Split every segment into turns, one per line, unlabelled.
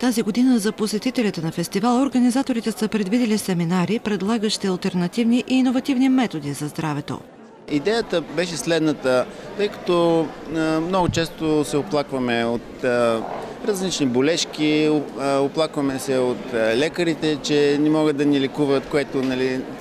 Тази година за посетителите на фестивала организаторите са предвидили семинари, предлагащи алтернативни и иновативни методи за здравето.
Идеята беше следната, тъй като много често се оплакваме от различни болешки, оплакваме се от лекарите, че не могат да ни лекуват, което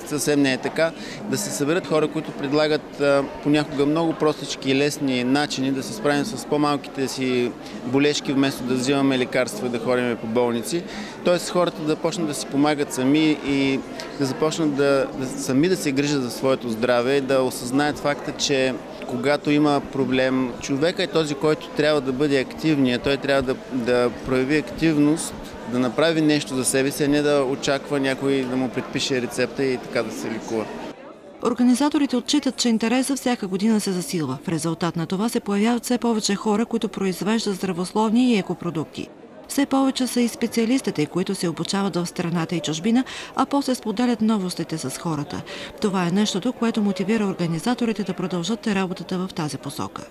съвсем не е така. Да се съберат хора, които предлагат понякога много простички и лесни начини да се справим с по-малките си болешки, вместо да взимаме лекарства и да ходим по болници. Тоест хората да почнат да си помагат сами и да започнат сами да се грижат за своето здраве, да осъзнаят факта, че когато има проблем, човека е този, който трябва да бъде активният. Той трябва да прояви активност, да направи нещо за себе си, а не да очаква някой да му предпише рецепта и така да се лекува.
Организаторите отчитат, че интересът всяка година се засилва. В резултат на това се появяват все повече хора, които произвеждат здравословни и екопродукти. Все повече са и специалистите, които се обучават в страната и чужбина, а после споделят новостите с хората. Това е нещото, което мотивира организаторите да продължат работата в тази посока.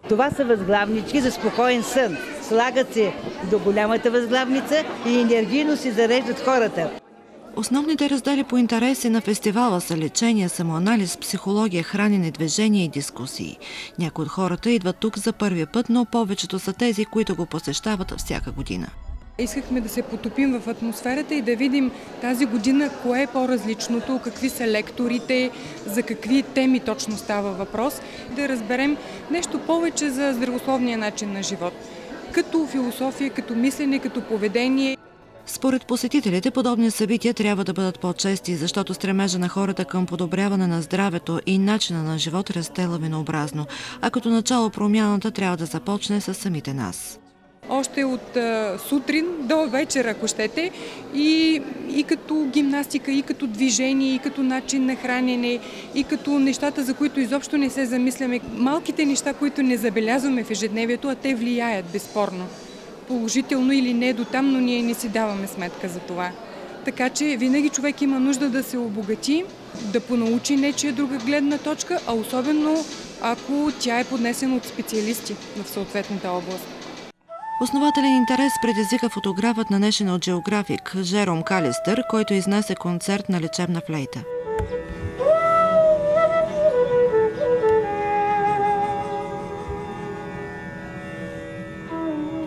Това са възглавнички за спокоен сън. Слагат се до голямата възглавница и енергийно си зареждат хората.
Основните раздели по интереси на фестивала са лечение, самоанализ, психология, хранене, движение и дискусии. Някои от хората идват тук за първия път, но повечето са тези, които го посещават всяка година.
Искахме да се потопим в атмосферата и да видим тази година кое е по-различното, какви са лекторите, за какви теми точно става въпрос, да разберем нещо повече за здравословния начин на живот, като философия, като мислене, като поведение.
Според посетителите, подобни събития трябва да бъдат по-чести, защото стремежа на хората към подобряване на здравето и начина на живот расте лавинообразно, а като начало промяната трябва да започне с самите нас.
Още от сутрин до вечер, ако щете, и като гимнастика, и като движение, и като начин на хранене, и като нещата, за които изобщо не се замисляме. Малките неща, които не забелязваме в ежедневието, а те влияят безспорно. Положително или не до там, но ние не си даваме сметка за това. Така че винаги човек има нужда да се обогати, да понаучи нечия друга гледна точка, а особено ако тя е поднесена от специалисти в съответната област.
Основателен интерес предизвика фотографът на National Geographic Жером Калистър, който изнесе концерт на лечебна флейта.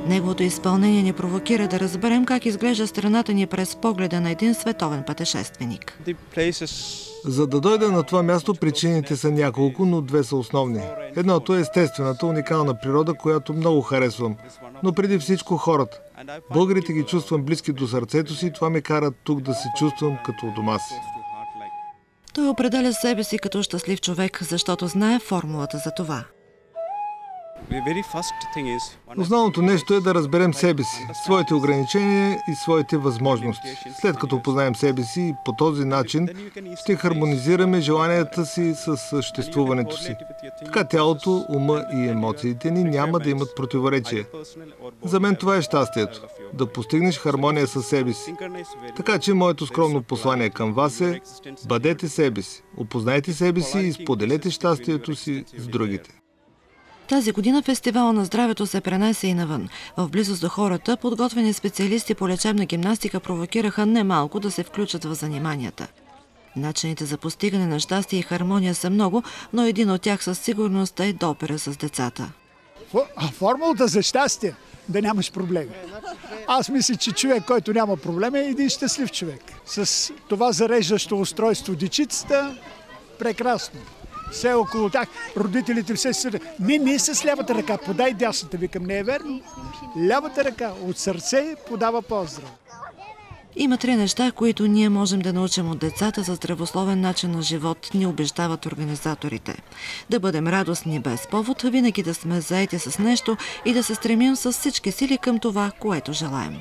Неговото изпълнение ни провокира да разберем как изглежда страната ни през погледа на един световен пътешественик.
За да дойда на това място, причините са няколко, но две са основни. Едното е естествената, уникална природа, която много харесвам, но преди всичко хората. Българите ги чувствам близки до сърцето си и това ме кара тук да се чувствам като у дома си.
Той определя себе си като щастлив човек, защото знае формулата за това.
Основното нещо е да разберем себе си, своите ограничения и своите възможности. След като познаем себе си и по този начин ще хармонизираме желанията си с съществуването си. Така тялото, ума и емоциите ни няма да имат противоречие. За мен това е щастието – да постигнеш хармония със себе си. Така че моето скромно послание към вас е: бъдете себе си, опознайте себе си и споделете щастието си с другите.
Тази година фестивал на здравето се пренесе и навън. В близост до хората, подготвени специалисти по лечебна гимнастика провокираха немалко да се включат в заниманията. Начините за постигане на щастие и хармония са много, но един от тях със сигурност е допера с децата.
Формулата за щастие – да нямаш проблеми. Аз мисля, че човек, който няма проблеми, е един щастлив човек. С това зареждащо устройство дечицата – прекрасно. Все около тях, родителите все се... Не с лявата ръка, подай дясната, викам, не е верно. Лявата ръка от сърце подава поздрав.
Има три неща, които ние можем да научим от децата за здравословен начин на живот, ни убеждават организаторите. Да бъдем радостни без повод, винаги да сме заети с нещо и да се стремим с всички сили към това, което желаем.